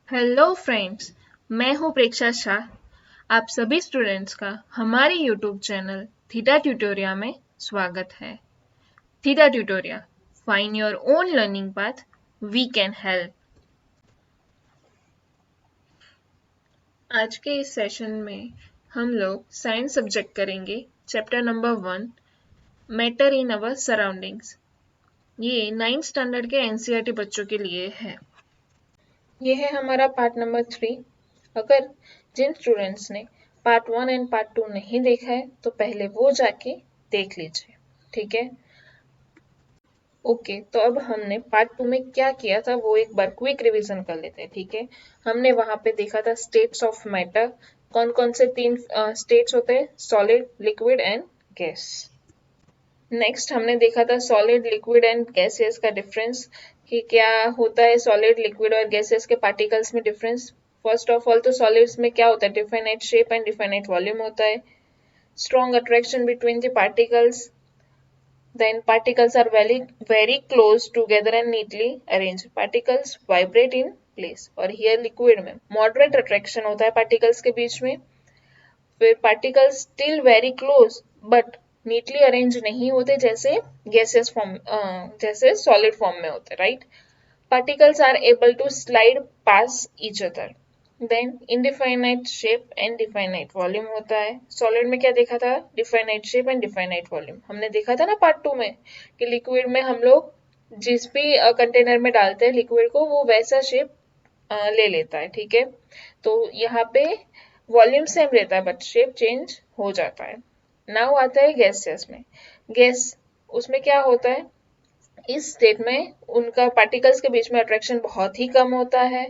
Hello friends, मैं हूं प्रेक्षा शाह। आप सभी स्टूडेंट्स का हमारे यूट्यूब चैनल थीटा ट्यूटोरिया में स्वागत है। Theta Tutoria, find your own learning path, we can help. आज के इस सेशन में हम लोग साइंस सब्जेक्ट करेंगे। Chapter number 1, matter in our surroundings. ये 9th स्टैंडर्ड के एनसीईआरटी बच्चों के लिए है। ये है हमारा पार्ट नंबर 3। अगर जिन स्टूडेंट्स ने पार्ट 1 एंड पार्ट 2 नहीं देखा है तो पहले वो जाके देख लीजिए, ठीक है। ओके, तो अब हमने पार्ट 2 में क्या किया था वो एक बार क्विक रिवीजन कर लेते हैं, ठीक है। हमने वहां पे देखा था स्टेट्स ऑफ मैटर। कौन कौन से 3 स्टेट्स होते हैं? Solid, liquid and gas. Next हमने देखा था सॉलिड, लिक्विड एंड गैसेस का डिफरेंस, कि क्या होता है सॉलिड, लिक्विड और गैसेस के पार्टिकल्स में डिफरेंस। फर्स्ट ऑफ ऑल तो सॉलिड्स में क्या होता है? Definite shape and definite volume होता है। Strong attraction between the particles, then particles are very close together and neatly arranged. Particles vibrate in place. और here liquid में moderate attraction होता है particles के बीच में। फिर particles still very close but neatly arranged नहीं होते जैसे gaseous form, जैसे solid form में होते, right? Particles are able to slide past each other. Then indefinite shape and definite volume होता है। Solid में क्या देखा था? Definite shape and definite volume। हमने देखा था ना पार्ट 2 में कि लिक्विड में हम लोग जिस भी कंटेनर में डालते हैं लिक्विड को वो वैसा शेप ले लेता है, ठीक है। तो यहाँ पे वॉल्यूम सेम रहता है बट शेप चेंज हो जाता है। नाउ आता है गैसेस में। गैस, उसमें क्या होता है? इस स्टेट में उनका पार्टिकल्स के बीच में अट्रैक्शन बहुत ही कम होता है।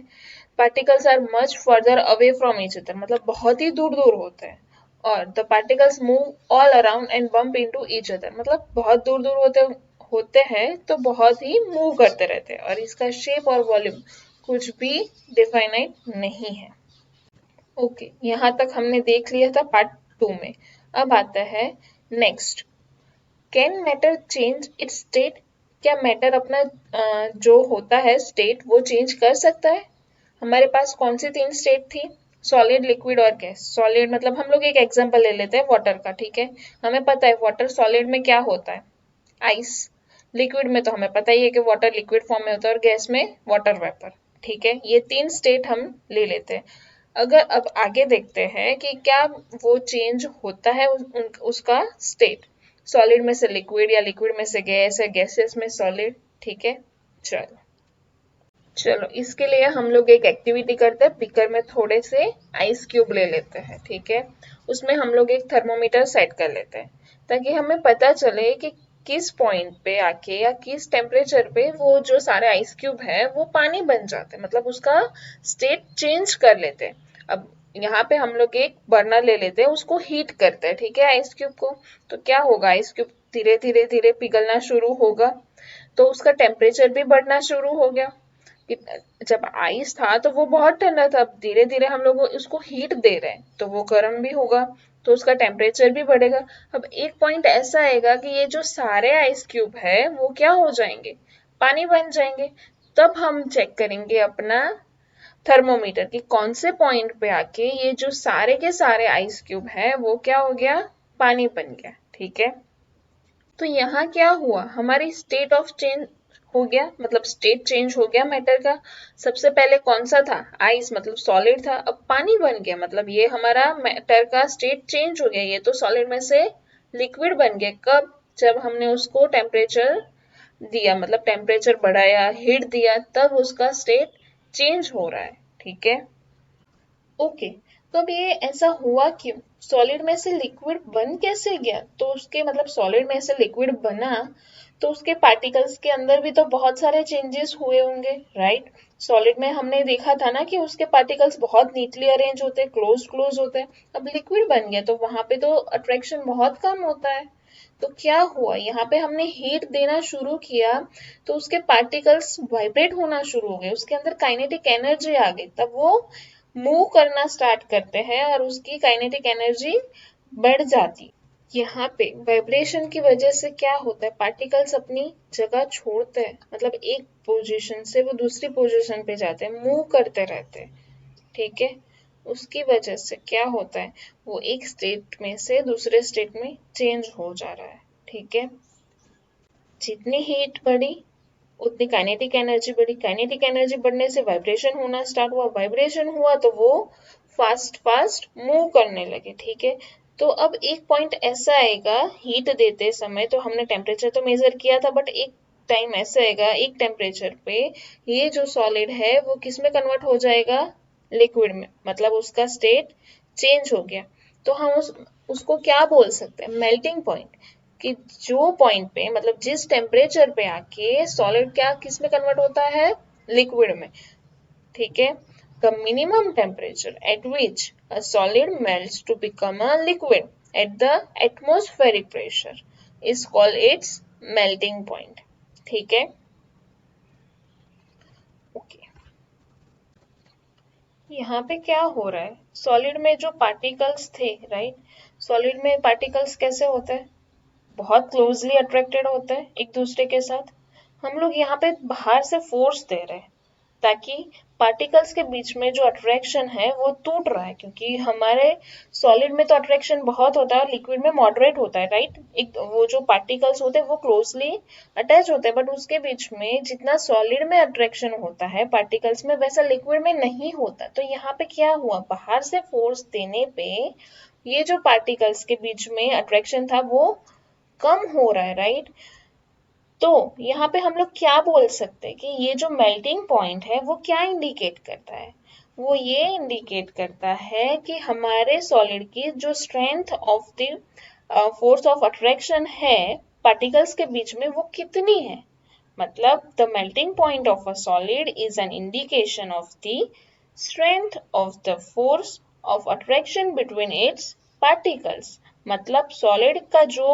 Particles are much further away from each other, मतलब बहुत ही दूर दूर होते हैं। और the particles move all around and bump into each other, मतलब बहुत दूर दूर होते हैं तो बहुत ही मूव करते रहते हैं। और इसका शेप और वॉल्यूम कुछ भी डिफाइनाइट नहीं है। ओके, यहाँ तक हमने देख लिया था पार्ट 2 में। अब आता है next, can matter change it's state? क्या मैटर अपना जो होता है स्टेट वो चेंज कर सकता है? हमारे पास कौन सी 3 स्टेट थी? सॉलिड, लिक्विड और गैस। सॉलिड मतलब हम लोग एक एग्जांपल ले लेते हैं वाटर का, ठीक है। हमें पता है वाटर सॉलिड में क्या होता है? आइस। लिक्विड में तो हमें पता ही है कि वाटर लिक्विड फॉर्म में होता है और गैस में वाटर वेपर, ठीक है। ये 3 स्टेट हम ले लेते हैं। अगर अब आगे देखते हैं कि क्या वो चेंज होता है उसका स्टेट, सॉलिड में से लिक्विड या लिक्विड में से गैस या गैसेस में सॉलिड, ठीक है। चलो चलो इसके लिए हम लोग एक एक्टिविटी करते हैं। बीकर में थोड़े से आइस क्यूब ले लेते हैं, ठीक है। उसमें हम लोग एक थर्मोमीटर सेट कर लेते हैं ताकि हमें पता चले कि किस पॉइंट पे आके या किस टेम्परेचर पे वो जो सारे आइस क्यूब है वो पानी बन जाते हैं, मतलब उसका स्टेट चेंज कर लेते हैं। अब यहाँ पे हम लोग एक बर्नर ले लेते हैं, उसको हीट करते हैं, ठीक है, आइस क्यूब को। तो क्या होगा? आइस क्यूब धीरे धीरे धीरे पिघलना शुरू होगा, तो उसका टेम्परेचर भी बढ़ना शुरू हो गया। जब आइस था तो वो बहुत ठंडा था, अब धीरे धीरे हम लोग उसको हीट दे रहे हैं तो वो गर्म भी होगा, तो उसका टेम्परेचर भी बढ़ेगा। अब एक पॉइंट ऐसा आएगा कि ये जो सारे आइस क्यूब है वो क्या हो जाएंगे? पानी बन जाएंगे। तब हम चेक करेंगे अपना थर्मोमीटर कि कौन से पॉइंट पे आके ये जो सारे के सारे आइस क्यूब है वो क्या हो गया? पानी बन गया, ठीक है। तो यहाँ क्या हुआ? हमारी स्टेट ऑफ चेंज हो गया, मतलब स्टेट चेंज हो गया मैटर का। सबसे पहले कौन सा था? आइस, मतलब सॉलिड था, अब पानी बन गया, मतलब ये हमारा मैटर का स्टेट चेंज हो गया। ये तो सॉलिड में से लिक्विड बन गया। कब? जब हमने उसको टेम्परेचर दिया, मतलब टेम्परेचर बढ़ाया, हीट दिया, तब उसका स्टेट चेंज हो रहा है, ठीक है। ओके, तो अब ये ऐसा हुआ क्यों? सॉलिड में से लिक्विड बन कैसे गया? तो उसके मतलब सॉलिड में से लिक्विड बना तो उसके पार्टिकल्स के अंदर भी तो बहुत सारे चेंजेस हुए होंगे, राइट। सॉलिड में हमने देखा था ना कि उसके पार्टिकल्स बहुत नीटली अरेंज होते हैं, क्लोज क्लोज होते हैं। अब लिक्विड बन गया तो वहां पे तो अट्रैक्शन बहुत कम होता है। तो क्या हुआ? यहाँ पे हमने हीट देना शुरू किया तो उसके पार्टिकल्स वाइब्रेट होना शुरू हो गए, उसके अंदर काइनेटिक एनर्जी आ गई, तब वो मूव करना स्टार्ट करते हैं और उसकी काइनेटिक एनर्जी बढ़ जाती। यहाँ पे वाइब्रेशन की वजह से क्या होता है, पार्टिकल्स अपनी जगह छोड़ते हैं, मतलब एक पोजीशन से वो दूसरी पोजीशन पे जाते हैं, मूव करते रहते हैं, ठीक है। उसकी वजह से क्या होता है, वो एक स्टेट में से दूसरे स्टेट में चेंज हो जा रहा है, ठीक है। जितनी हीट बढ़ी उतनी काइनेटिक एनर्जी बढ़ी, काइनेटिक एनर्जी बढ़ने से वाइब्रेशन होना स्टार्ट हुआ, वाइब्रेशन हुआ तो वो फास्ट फास्ट मूव करने लगे, ठीक है। तो अब एक पॉइंट ऐसा आएगा हीट देते समय, तो हमने टेम्परेचर तो मेजर किया था, बट एक टाइम ऐसा आएगा एक टेम्परेचर पे ये जो सॉलिड है वो किस में कन्वर्ट हो जाएगा, लिक्विड में, मतलब उसका स्टेट चेंज हो गया। तो हम उसको क्या बोल सकते हैं, मेल्टिंग पॉइंट। कि जो पॉइंट पे, मतलब जिस टेम्परेचर पे आके सॉलिड क्या किस में कन्वर्ट होता है, लिक्विड में, ठीक है। The minimum temperature at which a solid melts to become a liquid at the atmospheric pressure is called its melting point, ठीक है। ओके, यहाँ पे क्या हो रहा है, सॉलिड में जो पार्टिकल्स थे, राइट, सॉलिड में पार्टिकल्स कैसे होते हैं, बहुत क्लोजली अट्रैक्टेड होते हैं एक दूसरे के साथ। हम लोग यहाँ पे बाहर से फोर्स दे रहे हैं ताकि पार्टिकल्स के बीच में जो अट्रैक्शन है वो टूट रहा है, क्योंकि हमारे सॉलिड में तो अट्रैक्शन बहुत होता है और लिक्विड में मॉडरेट होता है, राइट। एक वो जो पार्टिकल्स होते हैं वो क्लोजली अटैच होते हैं, बट उसके बीच में जितना सॉलिड में अट्रैक्शन होता है पार्टिकल्स में, वैसा लिक्विड में नहीं होता। तो यहाँ पे क्या हुआ, बाहर से फोर्स देने पे ये जो पार्टिकल्स के बीच में अट्रैक्शन था वो कम हो रहा है, राइट। तो यहाँ पे हम लोग क्या बोल सकते हैं कि ये जो मेल्टिंग पॉइंट है वो क्या इंडिकेट करता है, वो ये इंडिकेट करता है कि हमारे सॉलिड की जो strength of the force of attraction है पार्टिकल्स के बीच में वो कितनी है। मतलब the melting point of a solid is an indication of the strength of the force of attraction between its particles. मतलब सॉलिड का जो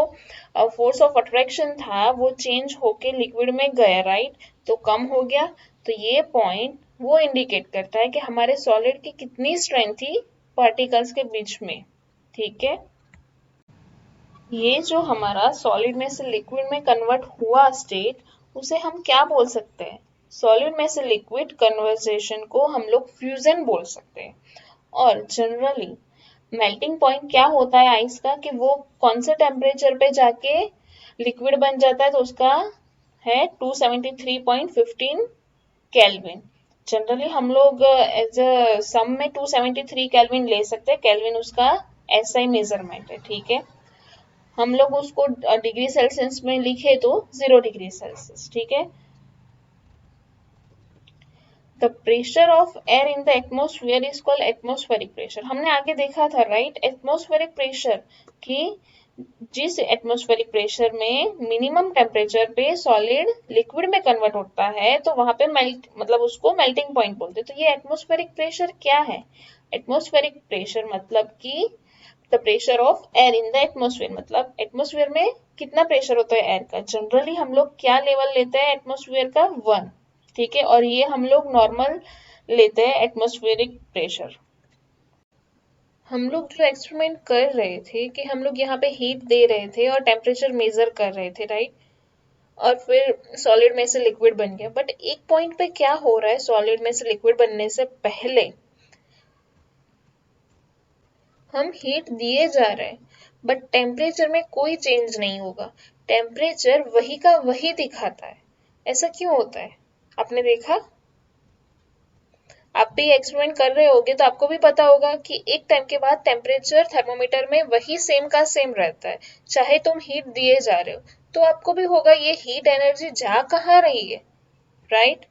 फोर्स ऑफ अट्रैक्शन था वो चेंज होके लिक्विड में गया, राइट, तो कम हो गया। तो ये पॉइंट वो इंडिकेट करता है कि हमारे सॉलिड की कितनी स्ट्रेंथ थी पार्टिकल्स के बीच में, ठीक है। ये जो हमारा सॉलिड में से लिक्विड में कन्वर्ट हुआ स्टेट, उसे हम क्या बोल सकते हैं, सॉलिड में से लिक्विड कन्वर्जेशन को हम लोग फ्यूजन बोल सकते हैं। और जनरली मेल्टिंग पॉइंट क्या होता है आइस का, कि वो कौन से टेम्परेचर पे जाके लिक्विड बन जाता है, तो उसका है 273.15 केल्विन। जनरली हम लोग एज अ सम में 273 केल्विन ले सकते हैं, केल्विन उसका एसआई मेजरमेंट है, ठीक है। हम लोग उसको डिग्री सेल्सियस में लिखे तो 0 डिग्री सेल्सियस, ठीक है। The pressure of air in the atmosphere is called atmospheric pressure. हमने आगे देखा था, राइट, एटमोस्फेरिक प्रेशर कि जिस एटमोस्फेरिक प्रेशर में मिनिमम टेम्परेचर पे सॉलिड लिक्विड में कन्वर्ट होता है तो वहां पे मेल्ट, मतलब उसको मेल्टिंग पॉइंट बोलते हैं। तो ये एटमोस्फेरिक प्रेशर क्या है, एटमोस्फेरिक प्रेशर मतलब कि the pressure of air in the atmosphere, मतलब एटमोस्फेयर में कितना प्रेशर होता है एयर का। जनरली हम लोग क्या लेवल लेते हैं एटमोस्फेयर का, 1, ठीक है। और ये हम लोग नॉर्मल लेते हैं एटमोस्फेरिक प्रेशर। हम लोग जो एक्सपेरिमेंट कर रहे थे कि हम लोग यहाँ पे हीट दे रहे थे और टेम्परेचर मेजर कर रहे थे, राइट, और फिर सॉलिड में से लिक्विड बन गया। बट एक पॉइंट पे क्या हो रहा है, सॉलिड में से लिक्विड बनने से पहले हम हीट दिए जा रहे हैं, बट टेम्परेचर में कोई चेंज नहीं होगा, टेम्परेचर वही का वही दिखाता है। ऐसा क्यों होता है, आपने देखा, आप भी एक्सपेरिमेंट कर रहे होगे तो आपको भी पता होगा कि एक टाइम के बाद टेम्परेचर थर्मोमीटर में वही सेम का सेम रहता है, चाहे तुम हीट दिए जा रहे हो। तो आपको भी होगा ये हीट एनर्जी जा कहाँ रही है, राइट।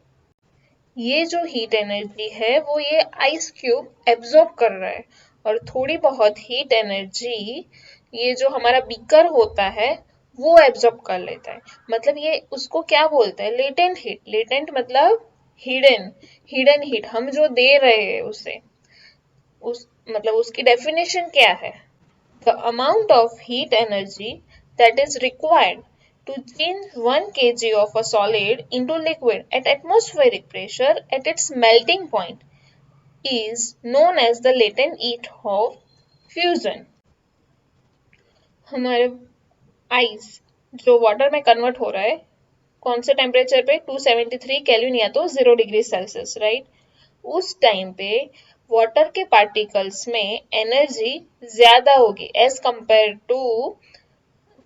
ये जो हीट एनर्जी है वो ये आइस क्यूब एब्जॉर्ब कर रहा है, और थोड़ी बहुत हीट एनर्जी ये जो हमारा बीकर होता है वो एब्जॉर्ब कर लेता है। मतलब ये उसको क्या बोलते हैं, लेटेंट हीट। लेटेंट मतलब हिडन, हिडन हीट हम जो दे रहे हैं उसे, उस मतलब उसकी डेफिनेशन क्या है, the amount of heat energy that is required to change 1 kg of a solid into liquid at atmospheric pressure at its melting point is known as the latent heat of fusion. हमारे ice जो water में convert हो रहा है कौन से temperature पे, 273 kelvin या तो 0 डिग्री सेल्सियस, राइट। उस टाइम पे वाटर के पार्टिकल्स में एनर्जी ज्यादा होगी as compare to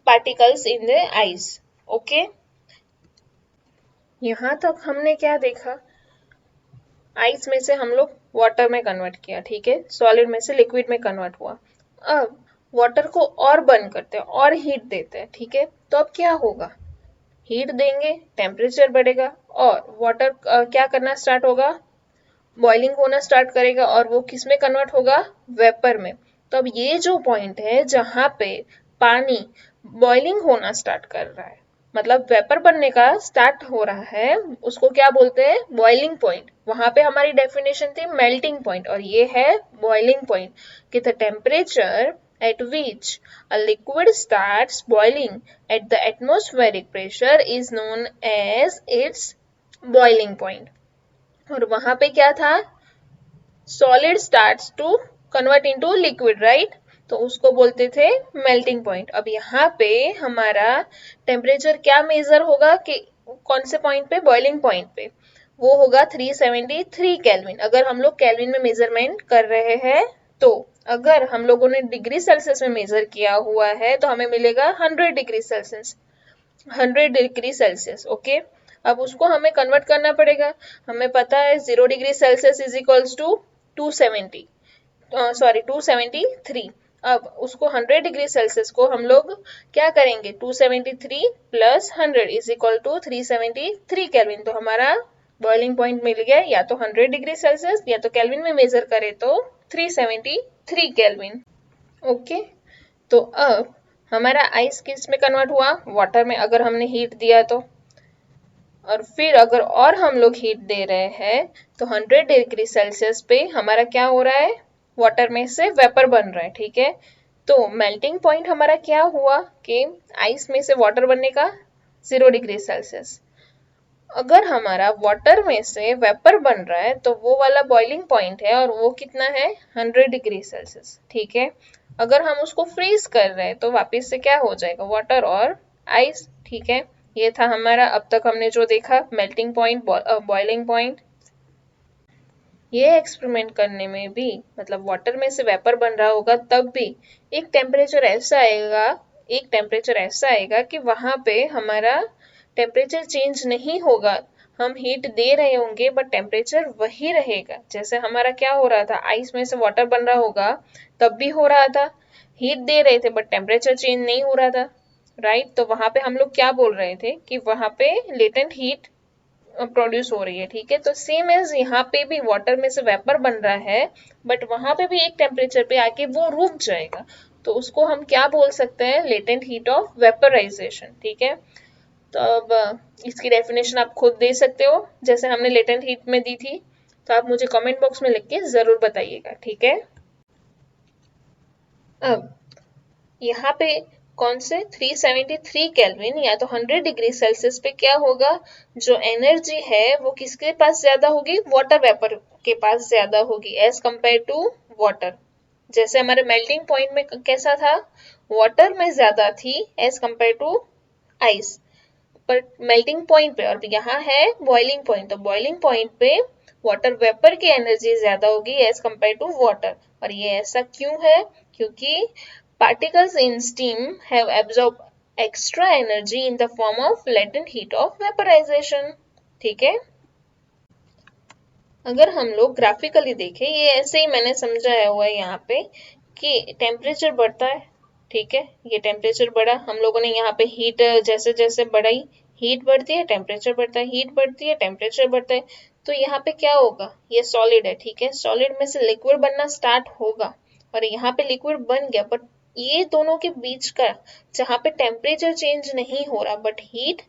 particles in the ice. Okay, यहाँ तक हमने क्या देखा, आइस में से हम लोग वाटर में कन्वर्ट किया, ठीक है, सॉलिड में से लिक्विड में कन्वर्ट हुआ। अब वाटर को और बर्न करते हैं और हीट देते हैं, ठीक है, तो अब क्या होगा, हीट देंगे, टेम्परेचर बढ़ेगा और वाटर क्या करना स्टार्ट होगा, बॉइलिंग होना स्टार्ट करेगा और वो किस में कन्वर्ट होगा, वेपर में। तो अब ये जो पॉइंट है जहां पे पानी बॉइलिंग होना स्टार्ट कर रहा है, मतलब वेपर बनने का स्टार्ट हो रहा है, उसको क्या बोलते हैं, बॉइलिंग पॉइंट। वहां पे हमारी डेफिनेशन थी मेल्टिंग पॉइंट और ये है बॉइलिंग पॉइंट, कि the temperature at which a liquid starts boiling at the atmospheric pressure is known as its boiling point। और वहां पे क्या था, solid starts to convert into liquid, right, तो उसको बोलते थे मेल्टिंग पॉइंट। अब यहाँ पे हमारा टेम्परेचर क्या मेजर होगा, कि कौन से पॉइंट पे, बॉइलिंग पॉइंट पे, वो होगा 373 केल्विन, अगर हम लोग केल्विन में मेजरमेंट कर रहे हैं। तो अगर हम लोगों ने डिग्री सेल्सियस में मेजर किया हुआ है तो हमें मिलेगा 100 degree Celsius, 100 degree Celsius. Okay, अब उसको हमें कन्वर्ट करना पड़ेगा। हमें पता है 0 degree Celsius is equals to 270, sorry 273। अब उसको 100 डिग्री सेल्सियस को हम लोग क्या करेंगे, 273 plus 100 is equal to 373 kelvin. तो हमारा बॉइलिंग पॉइंट मिल गया, या तो 100 डिग्री सेल्सियस या तो केल्विन में मेजर करें तो 373 केल्विन। ओके, तो अब हमारा आइस किस में कन्वर्ट हुआ, वाटर में, अगर हमने हीट दिया तो। और फिर अगर और हम लोग हीट दे रहे हैं तो 100 डिग्री सेल्सियस पे हमारा क्या हो रहा है, वाटर में से वेपर बन रहा है, ठीक है। तो मेल्टिंग पॉइंट हमारा क्या हुआ, कि आइस में से वाटर बनने का 0 डिग्री सेल्सियस। अगर हमारा वाटर में से वेपर बन रहा है तो वो वाला बॉइलिंग पॉइंट है और वो कितना है, 100 डिग्री सेल्सियस, ठीक है। अगर हम उसको फ्रीज कर रहे हैं तो वापस से क्या हो जाएगा, वाटर और आइस, ठीक है। ये था हमारा अब तक हमने जो देखा, मेल्टिंग पॉइंट, बॉइलिंग पॉइंट। ये एक्सपेरिमेंट करने में भी, मतलब वाटर में से वेपर बन रहा होगा तब भी एक टेम्परेचर ऐसा आएगा, एक टेम्परेचर ऐसा आएगा कि वहां पे हमारा टेम्परेचर चेंज नहीं होगा। हम हीट दे रहे होंगे बट टेम्परेचर वही रहेगा, जैसे हमारा क्या हो रहा था, आइस में से वाटर बन रहा होगा तब भी हो रहा था, हीट दे रहे थे बट टेम्परेचर चेंज नहीं हो रहा था, राइट। तो वहां पे हम लोग क्या बोल रहे थे, कि वहां पे लेटेंट हीट प्रोड्यूस हो रही है, ठीक है। तो सेम एज यहाँ पे भी वाटर में से वेपर बन रहा है बट वहां पे भी एक टेम्परेचर पे आके वो रुक जाएगा, तो उसको हम क्या बोल सकते हैं, लेटेंट हीट ऑफ वेपराइजेशन, ठीक है। तो अब इसकी डेफिनेशन आप खुद दे सकते हो जैसे हमने लेटेंट हीट में दी थी, तो आप मुझे कमेंट बॉक्स में लिख के जरूर बताइएगा, ठीक है। अब यहाँ पे कौन से 373 केल्विन या तो 100 डिग्री सेल्सियस पे क्या होगा, जो एनर्जी है वो किसके पास ज्यादा होगी, वाटर वेपर के पास ज्यादा होगी एज कंपेयर टू वाटर। जैसे हमारे मेल्टिंग पॉइंट में कैसा था, वाटर में ज्यादा थी एज कंपेयर टू आइस, पर मेल्टिंग पॉइंट पे, और यहाँ है बॉइलिंग पॉइंट, तो बॉइलिंग पॉइंट पे वाटर वेपर की एनर्जी ज्यादा होगी एज कंपेयर टू वाटर। और ये ऐसा क्यों है, क्योंकि particles in steam have absorbed extra energy in the form of latent heat of vaporization, ठीक है। अगर हम लोग ग्राफिकली देखें, ये ऐसे ही मैंने समझाया हुआ है यहाँ पे, कि टेम्परेचर बढ़ता है, ठीक है, ये टेम्परेचर बढ़ा, हम लोगों ने यहाँ पे हीट जैसे जैसे बढ़ाई, हीट बढ़ती है टेम्परेचर बढ़ता है, हीट बढ़ती है टेम्परेचर बढ़ता है। तो यहाँ पे क्या होगा, ये सॉलिड है, ठीक है, सॉलिड में से लिक्विड बनना स्टार्ट होगा और यहाँ पे लिक्विड बन गया, बट ये दोनों के बीच का जहाँ पे टेम्परेचर चेंज नहीं हो रहा बट हीट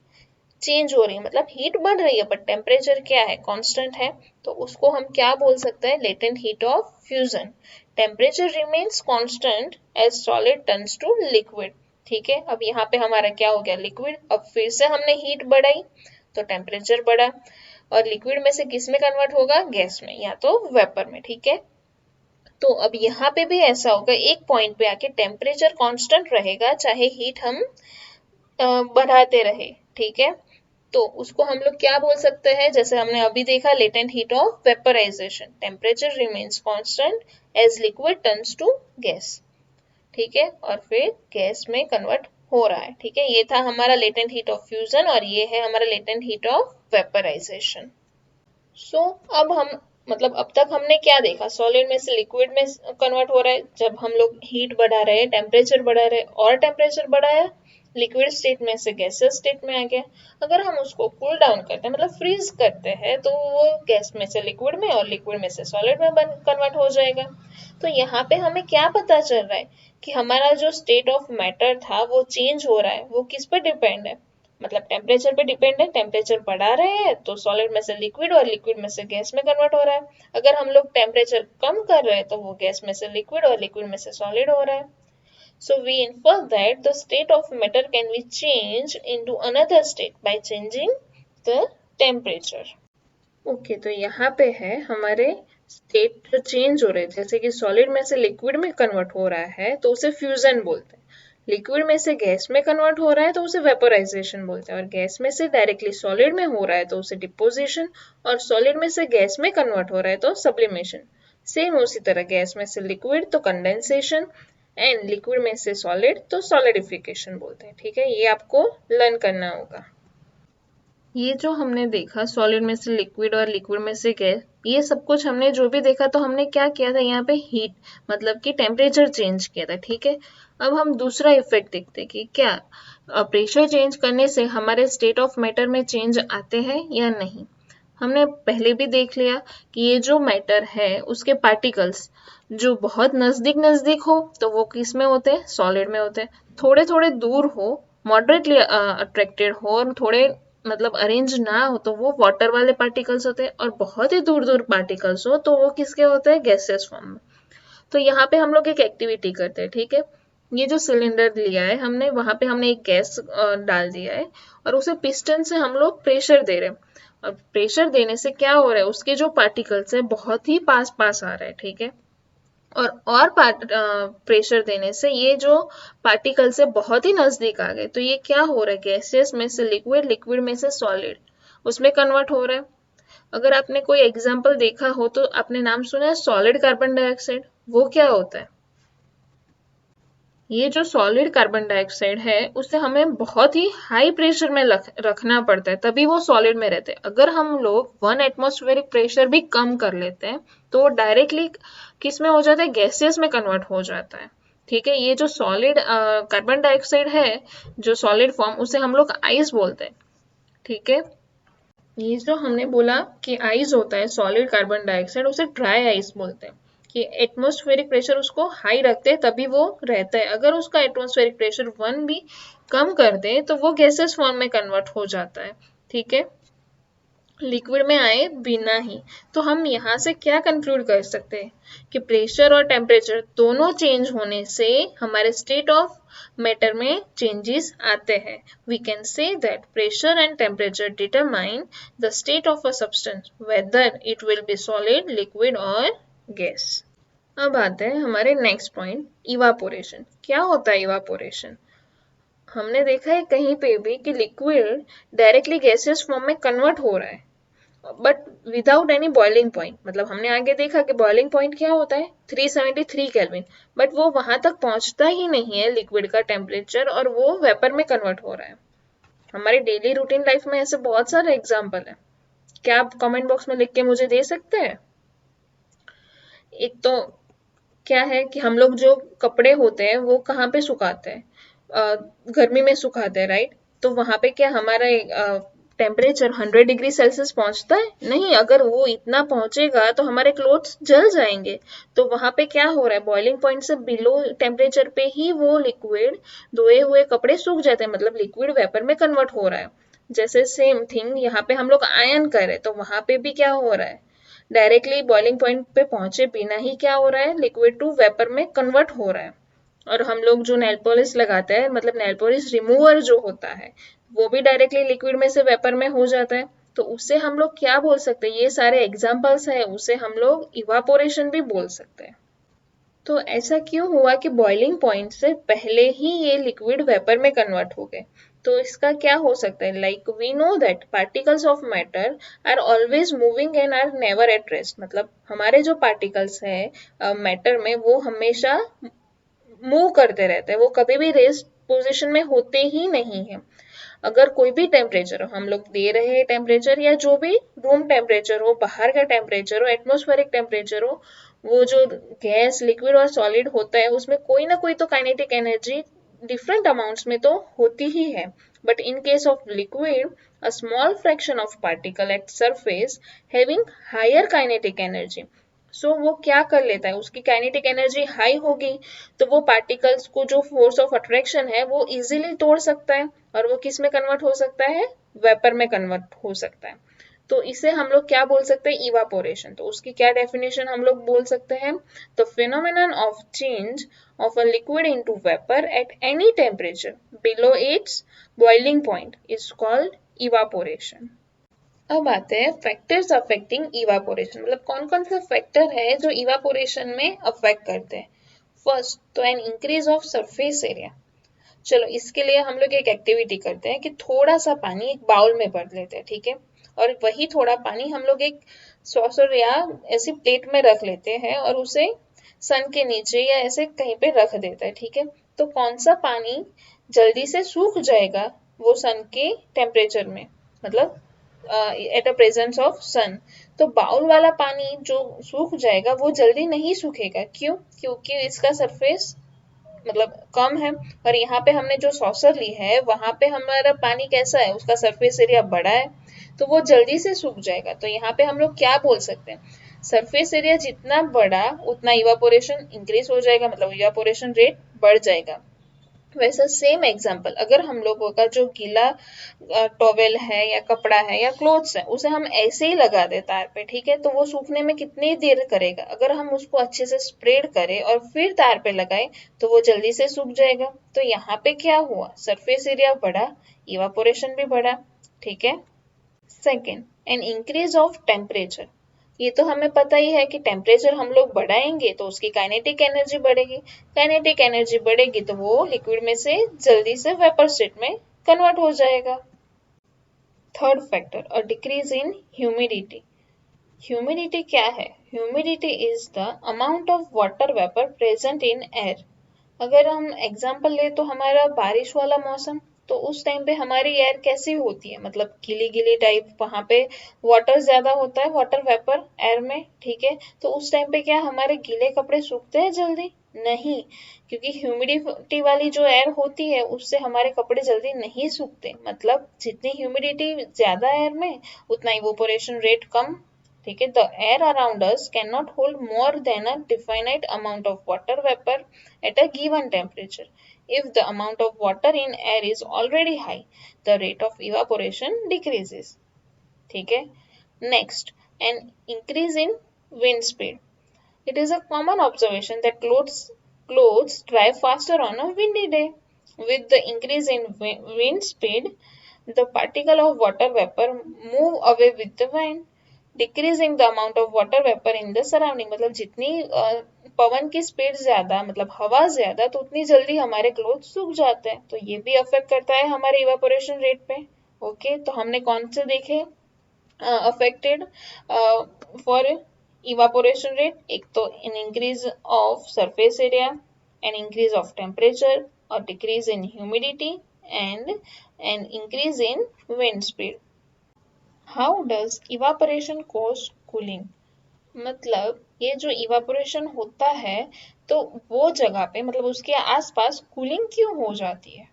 चेंज हो रही है, मतलब हीट बढ़ रही है बट टेम्परेचर क्या है, कांस्टेंट है, तो उसको हम क्या बोल सकते हैं, latent heat of fusion. Temperature remains constant as solid turns to liquid, ठीक है। अब यहाँ पे हमारा क्या हो गया, लिक्विड, अब फिर से हमने हीट बढ़ाई तो टेम्परेचर बढ़ा, और लिक्विड में से किस में कन्वर्ट होगा, गैस में या तो वेपर में, ठीक है। तो अब यहाँ पे भी ऐसा होगा, एक पॉइंट पे आके टेम्परेचर कांस्टेंट रहेगा चाहे हीट हम बढ़ाते रहे, ठीक है। तो उसको हम लोग क्या बोल सकते हैं, जैसे हमने अभी देखा latent heat of vaporization, temperature remains constant as liquid turns to gas, ठीक है, और फिर गैस में कन्वर्ट हो रहा है, ठीक है। ये था हमारा लेटेंट हीट ऑफ फ्यूजन और ये है हमारा लेटेंट हीट ऑफ वेपराइजेशन। सो अब हम मतलब अब तक हमने क्या देखा, सॉलिड में से लिक्विड में कन्वर्ट हो रहा है जब हम लोग हीट बढ़ा रहे हैं, टेम्परेचर बढ़ा रहे हैं, और टेम्परेचर बढ़ाया लिक्विड स्टेट में से गैसियस स्टेट में आ गया। अगर हम उसको कूल डाउन करते हैं मतलब फ्रीज करते हैं तो वो गैस में से लिक्विड में और लिक्विड में से सॉलिड में कन्वर्ट हो जाएगा। तो यहाँ पे हमें क्या पता चल रहा है कि हमारा जो स्टेट ऑफ मैटर था वो चेंज हो रहा है, वो किस पर डिपेंड है, मतलब टेम्परेचर पे डिपेंड है। टेम्परेचर बढ़ा रहे हैं तो सॉलिड में से लिक्विड और लिक्विड में से गैस में कन्वर्ट हो रहा है। अगर हम लोग टेम्परेचर कम कर रहे हैं तो वो गैस में से लिक्विड और लिक्विड में से सॉलिड हो रहा है। So we infer that the state of matter can be changed into another state by changing the temperature. Okay तो यहाँ पे है हमारे स्टेट जो चेंज हो रहे हैं, जैसे कि सॉलिड में से लिक्विड में कन्वर्ट हो रहा है तो उसे फ्यूजन बोलते हैं, लिक्विड में से गैस में कन्वर्ट हो रहा है तो उसे वेपोराइजेशन बोलते हैं, और गैस में से डायरेक्टली सॉलिड में हो रहा है तो उसे डिपोजिशन, और सॉलिड में से गैस में कन्वर्ट हो रहा है तो सब्लिमेशन। सेम उसी तरह गैस में से लिक्विड तो कंडेंसेशन एंड लिक्विड में से सॉलिड तो सॉलिडिफिकेशन बोलते हैं, ठीक है। ये आपको लर्न करना होगा। ये जो हमने देखा सॉलिड में से लिक्विड और लिक्विड में से गैस, ये सब कुछ हमने जो भी देखा तो हमने क्या किया था, यहाँ पे हीट मतलब कि टेम्परेचर चेंज किया था, ठीक है। अब हम दूसरा इफेक्ट देखते हैं कि क्या प्रेशर चेंज करने से हमारे स्टेट ऑफ मैटर में चेंज आते हैं या नहीं। हमने पहले भी देख लिया कि ये जो मैटर है उसके पार्टिकल्स जो बहुत नजदीक नजदीक हो तो वो किस में होते हैं, सॉलिड में होते हैं। थोड़े थोड़े दूर हो, मॉडरेटली अट्रैक्टेड हो और थोड़े मतलब अरेंज ना हो तो वो वाटर वाले पार्टिकल्स होते हैं, और बहुत ही दूर दूर पार्टिकल्स हो तो वो किसके होते हैं, गैसेस फॉर्म में। तो यहाँ पे हम लोग एक एक्टिविटी करते हैं, ठीक है। ये जो सिलेंडर लिया है हमने, वहां पे हमने एक गैस डाल दिया है और उसे पिस्टन से हम लोग प्रेशर दे रहे हैं, और प्रेशर देने से क्या हो रहा है, उसके जो पार्टिकल्स है बहुत ही पास पास आ रहा है, ठीक है। और प्रेशर देने से ये जो पार्टिकल्स है बहुत ही नजदीक आ गए, तो ये क्या हो रहा है, गैसेस में से लिक्विड, लिक्विड में से सॉलिड उसमें कन्वर्ट हो रहा है। अगर आपने कोई एग्जाम्पल देखा हो तो आपने नाम सुना है सॉलिड कार्बन डाइऑक्साइड, वो क्या होता है, ये जो सॉलिड कार्बन डाइऑक्साइड है उसे हमें बहुत ही हाई प्रेशर में रखना पड़ता है तभी वो सॉलिड में रहते हैं। अगर हम लोग 1 एटमॉस्फेरिक प्रेशर भी कम कर लेते हैं तो वो डायरेक्टली किस में हो जाता है, गैसेस में कन्वर्ट हो जाता है, ठीक है। ये जो सॉलिड कार्बन डाइऑक्साइड है जो सॉलिड फॉर्म, उसे हम लोग आइस बोलते हैं, ठीक है। ये जो हमने बोला कि आइस होता है सॉलिड कार्बन डाइऑक्साइड, उसे ड्राई आइस बोलते हैं कि एटमॉस्फेरिक प्रेशर उसको हाई रखते हैं तभी वो रहता है। अगर उसका एटमॉस्फेरिक प्रेशर 1 भी कम कर दे तो वो गैसेस फॉर्म में कन्वर्ट हो जाता है, ठीक है, लिक्विड में आए बिना ही। तो हम यहाँ से क्या कंक्लूड कर सकते हैं कि प्रेशर और टेम्परेचर दोनों चेंज होने से हमारे स्टेट ऑफ मैटर में चेंजेस आते हैं। We can say that pressure and temperature determine the state of a substance whether it will be solid, liquid और गैस। अब आते हैं हमारे नेक्स्ट पॉइंट, इवापोरेशन। क्या होता है इवापोरेशन। हमने देखा है कहीं पे भी कि लिक्विड डायरेक्टली गैसियस फॉर्म में कन्वर्ट हो रहा है but without any boiling point. मतलब हमने आगे देखा कि बॉइलिंग पॉइंट क्या होता है, 373 केल्विन, बट वो वहां तक पहुंचता ही नहीं है लिक्विड का टेम्परेचर और वो वेपर में कन्वर्ट हो रहा है। हमारे डेली रूटीन लाइफ में ऐसे बहुत सारे एग्जाम्पल है, क्या आप कमेंट बॉक्स में लिख के मुझे दे सकते हैं। एक तो क्या है कि हम लोग जो कपड़े होते हैं वो कहाँ पे सुखाते हैं, गर्मी में सुखाते हैं, राइट। तो वहां पे क्या हमारा टेम्परेचर 100 डिग्री सेल्सियस पहुंचता है, नहीं। अगर वो इतना पहुंचेगा तो हमारे क्लोथ्स जल जाएंगे। तो वहां पे क्या हो रहा है, बॉइलिंग पॉइंट से बिलो टेम्परेचर पे ही वो लिक्विड धोए हुए कपड़े सूख जाते हैं, मतलब लिक्विड वेपर में कन्वर्ट हो रहा है। जैसे सेम थिंग यहाँ पे हम लोग आयन करें तो वहां पे भी क्या हो रहा है, डायरेक्टली बॉइलिंग पॉइंट पे पहुंचे बिना ही क्या हो रहा है, लिक्विड टू वेपर में कन्वर्ट हो रहा है। और हम लोग जो नेल पॉलिश लगाते हैं, मतलब नेल पॉलिश रिमूवर जो होता है, वो भी डायरेक्टली लिक्विड में से वेपर में हो जाता है। तो उससे हम लोग क्या बोल सकते हैं, ये सारे एग्जाम्पल्स है, उसे हम लोग इवापोरेशन भी बोल सकते हैं। तो ऐसा क्यों हुआ कि बॉइलिंग पॉइंट से पहले ही ये लिक्विड वेपर में कन्वर्ट हो गए? तो इसका क्या हो सकता है? Like we know that particles of matter are always moving and are never at rest. मतलब हमारे जो पार्टिकल्स है मैटर में वो हमेशा मूव करते रहते हैं, वो कभी भी रेस्ट पोजिशन में होते ही नहीं है। अगर कोई भी टेम्परेचर हो, हम लोग दे रहे हैं टेम्परेचर या जो भी रूम टेम्परेचर हो, बाहर का टेम्परेचर हो, एटमॉस्फेरिक टेम्परेचर हो, वो जो गैस लिक्विड और सॉलिड होता है उसमें कोई ना कोई तो काइनेटिक एनर्जी डिफरेंट अमाउंट्स में तो होती ही है। But in case of liquid a small fraction of particle at surface having higher kinetic energy। सो वो क्या कर लेता है, उसकी काइनेटिक एनर्जी हाई होगी तो वो पार्टिकल्स को जो फोर्स ऑफ अट्रैक्शन है वो इजीली तोड़ सकता है और वो किस में कन्वर्ट हो सकता है? वेपर में कन्वर्ट हो सकता है। तो इसे हम लोग क्या बोल सकते हैं? इवापोरेशन। तो उसकी क्या डेफिनेशन हम लोग बोल सकते हैं? The phenomenon of change of a liquid into vapour at any temperature below it's boiling point is called evaporation. अब आते हैं फैक्टर्स अफेक्टिंग इवापोरेशन। मतलब कौन कौन से फैक्टर है जो इवापोरेशन में अफेक्ट करते हैं? फर्स्ट तो an increase of surface area. चलो इसके लिए हम लोग एक एक्टिविटी करते हैं कि थोड़ा सा पानी एक बाउल में भर लेते हैं, ठीक है, और वही थोड़ा पानी हम लोग एक सॉसर या ऐसी प्लेट में रख लेते हैं और उसे सन के नीचे या ऐसे कहीं पे रख देते हैं, ठीक है। तो कौन सा पानी जल्दी से सूख जाएगा वो सन के टेम्परेचर में, मतलब एट अ प्रेजेंस ऑफ सन? तो बाउल वाला पानी जो सूख जाएगा वो जल्दी नहीं सूखेगा। क्यों? क्योंकि इसका सरफेस मतलब कम है, और यहाँ पे हमने जो सॉसर ली है वहां पे हमारा पानी कैसा है, उसका सरफेस एरिया बड़ा है तो वो जल्दी से सूख जाएगा। तो यहाँ पे हम लोग क्या बोल सकते हैं? सरफेस एरिया जितना बड़ा उतना इवापोरेशन इंक्रीज हो जाएगा, मतलब इवापोरेशन रेट बढ़ जाएगा। वैसा सेम एग्जाम्पल अगर हम लोगों का जो गीला टॉवेल है या कपड़ा है या क्लोथ्स है उसे हम ऐसे ही लगा दे तार पे, ठीक है, तो वो सूखने में कितनी देर करेगा? अगर हम उसको अच्छे से स्प्रेड करें और फिर तार पे लगाए तो वो जल्दी से सूख जाएगा। तो यहाँ पे क्या हुआ? सरफेस एरिया बढ़ा, इवापोरेशन भी बढ़ा, ठीक है। Second, N increase of temperature. ये तो हमें पता ही है कि टेम्परेचर हम लोग बढ़ाएंगे तो उसकी काइनेटिक एनर्जी बढ़ेगी, काइनेटिक एनर्जी बढ़ेगी तो वो लिक्विड में से जल्दी से वेपर स्टेट में कन्वर्ट हो जाएगा। Third factor, a decrease in humidity. Humidity क्या है? Humidity is the amount of water vapour present in air. अगर हम एग्जाम्पल ले तो हमारा बारिश वाला मौसम, तो उस टाइम पे हमारी एयर कैसी होती है? मतलब गीली गीली टाइप, वहां पे वाटर ज्यादा होता है, वाटर वेपर एयर में, ठीक है। तो उस टाइम पे क्या हमारे गीले कपड़े सूखते हैं जल्दी? नहीं, क्योंकि ह्यूमिडिटी वाली जो एयर होती है उससे हमारे कपड़े जल्दी नहीं सूखते। मतलब जितनी ह्यूमिडिटी ज्यादा एयर में उतना इवोपोरेशन रेट कम, ठीक है। The air around us can not hold more than a definite amount of water vapour at a given temperature. If the amount of water in air is already high, the rate of evaporation decreases. ठीक है। Next, an increase in wind speed. It is a common observation that clothes dry faster on a windy day. With the increase in wind speed, the particle of water vapor move away with the wind, decreasing the amount of water vapour in the surrounding. मतलब जितनी पवन की speed ज्यादा, मतलब हवा ज्यादा, तो उतनी जल्दी हमारे क्लोथ सूख जाते हैं। तो ये भी अफेक्ट करता है हमारे इवापोरेशन रेट पे। ओके, तो हमने कौन से देखे अफेक्टेड फॉर इवापोरेशन रेट? एक तो an increase of surface area, an increase of temperature, और decrease in humidity, and an increase in wind speed. How does evaporation cause cooling? मतलब ये जो इवापोरेशन होता है तो वो जगह पे, मतलब उसके आसपास कूलिंग क्यों हो जाती है?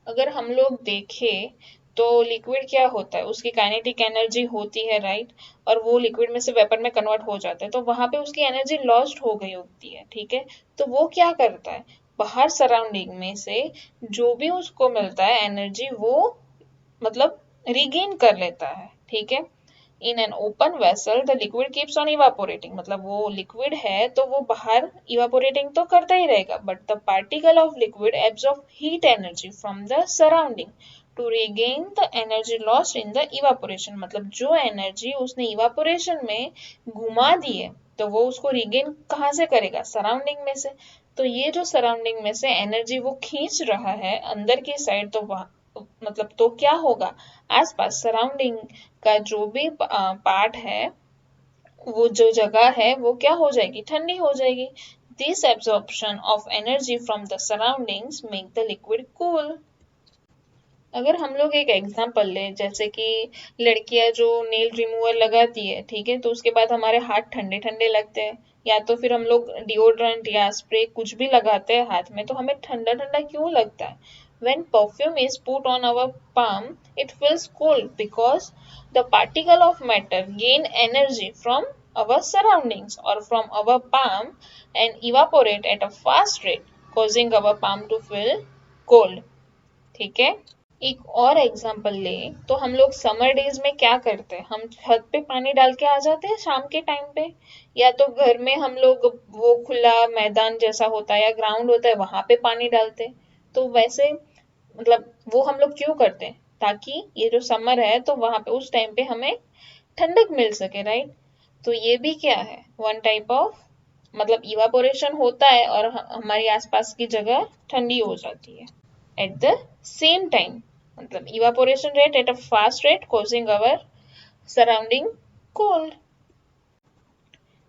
अगर हम लोग देखें तो लिक्विड क्या होता है, उसकी काइनेटिक एनर्जी होती है, राइट, और वो लिक्विड में से वेपर में कन्वर्ट हो जाता है, तो वहां पे उसकी एनर्जी लॉस्ट हो गई होती है, ठीक है। तो वो क्या करता है, बाहर सराउंडिंग में से जो भी उसको मिलता है एनर्जी वो मतलब रिगेन कर लेता है, ठीक है। In an open vessel the liquid keeps on evaporating. मतलब वो लिक्विड है तो वो बाहर इवापोरेटिंग तो करता ही रहेगा, but the particle of liquid absorb heat energy from the surrounding to regain the energy lost in the evaporation, मतलब जो एनर्जी उसने इवापोरेशन में घुमा दी है तो वो उसको रिगेन कहाँ से करेगा, सराउंडिंग में से। तो ये जो सराउंडिंग में से एनर्जी वो खींच रहा है अंदर की साइड, तो वहाँ मतलब तो क्या होगा, आसपास सराउंडिंग का जो भी पार्ट है, वो जो जगह है वो क्या हो जाएगी, ठंडी हो जाएगी। This absorption of energy from the surroundings make the liquid cool. अगर हम लोग एक एग्जांपल लें, जैसे कि लड़कियां जो नेल रिमूवर लगाती है, ठीक है, तो उसके बाद हमारे हाथ ठंडे ठंडे लगते हैं, या तो फिर हम लोग डिओड्रेंट या स्प्रे कुछ भी लगाते हैं हाथ में, तो हमें ठंडा ठंडा क्यों लगता है। When perfume is put on our palm, it feels cold because the particle of matter gain energy from our surroundings or from our palm and evaporate at a fast rate, causing our palm to feel cold. ठीक है। एक और example लें तो हम लोग summer days में क्या करते हैं, हम छत पे पानी डाल के आ जाते हैं शाम के टाइम पे, या तो घर में हम लोग वो खुला मैदान जैसा होता है या ग्राउंड होता है वहां पे पानी डालते हैं। तो वैसे मतलब वो हम लोग क्यों करते हैं, ताकि ये जो समर है तो वहां पे उस टाइम पे हमें ठंडक मिल सके, राइट। तो ये भी क्या है, वन टाइप ऑफ मतलब इवापोरेशन होता है और हमारी आसपास की जगह ठंडी हो जाती है at the same time, मतलब evaporation rate at a fast rate causing our surrounding cold।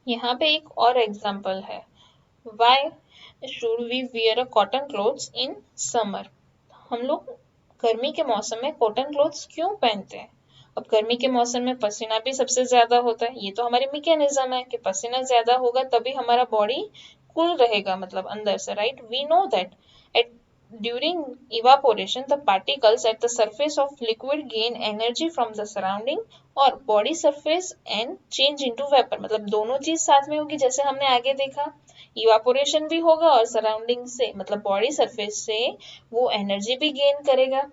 यहाँ पे एक और एग्जांपल है, why should we wear a cotton clothes in summer। हम लोग गर्मी के मौसम में कॉटन क्लोथ्स क्यों पहनते हैं। अब गर्मी के मौसम में पसीना भी सबसे ज्यादा होता है, ये तो हमारी मैकेनिज्म है कि पसीना ज्यादा होगा तभी हमारा बॉडी कूल रहेगा, मतलब अंदर से, right. We know that at during evaporation the particles at the surface of liquid gain energy from the surrounding और body surface and change into vapor, मतलब दोनों चीज साथ में होगी, जैसे हमने आगे देखा इवापोरेशन भी होगा और सराउंडिंग से मतलब बॉडी सरफेस से वो एनर्जी भी गेन करेगा।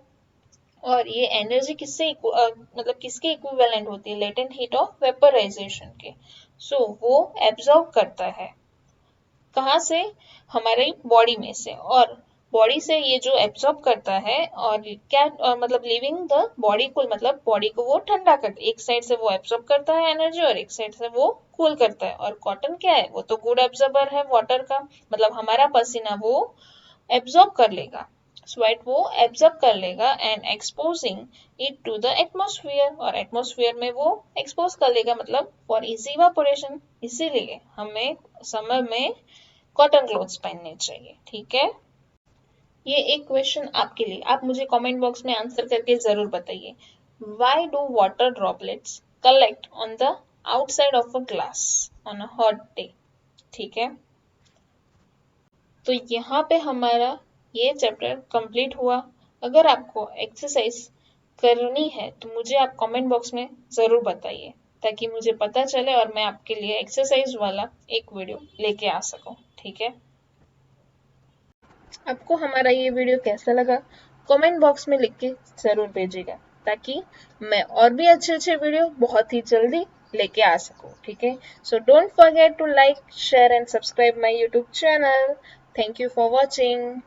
और ये एनर्जी किससे मतलब किसके इक्विवेलेंट होती है, लेटेंट हीट ऑफ वेपराइजेशन के। सो वो एब्जॉर्ब करता है कहाँ से, हमारे बॉडी में से, और बॉडी से ये जो एब्जॉर्ब करता है और क्या मतलब लिविंग द बॉडी कूल, मतलब बॉडी को वो ठंडा करता है, एक साइड से वो एब्जॉर्ब करता है एनर्जी और एक साइड से वो कूल करता है। और कॉटन क्या है, वो तो गुड एब्जॉर्बर है वाटर का, मतलब हमारा पसीना वो एब्जॉर्ब कर लेगा, स्वेट वो एब्जॉर्ब कर लेगा and exposing it to the atmosphere, और एटमॉस्फेयर में वो एक्सपोज कर लेगा, मतलब फॉर इजी इवापोरेशन। इसीलिए हमें समर में कॉटन क्लोथ्स पहनने चाहिए, ठीक है। ये एक क्वेश्चन आपके लिए, आप मुझे कमेंट बॉक्स में आंसर करके जरूर बताइए, why do water droplets collect on the outside of a glass on a hot day, ठीक है। तो यहाँ पे हमारा ये चैप्टर कंप्लीट हुआ। अगर आपको एक्सरसाइज करनी है तो मुझे आप कमेंट बॉक्स में जरूर बताइए, ताकि मुझे पता चले और मैं आपके लिए एक्सरसाइज वाला एक वीडियो लेके आ सकूं, ठीक है। आपको हमारा ये वीडियो कैसा लगा कमेंट बॉक्स में लिख के जरूर भेजिएगा, ताकि मैं और भी अच्छे अच्छे वीडियो बहुत ही जल्दी लेके आ सकूं, ठीक है। So don't forget to like share and subscribe my YouTube channel. Thank you for watching.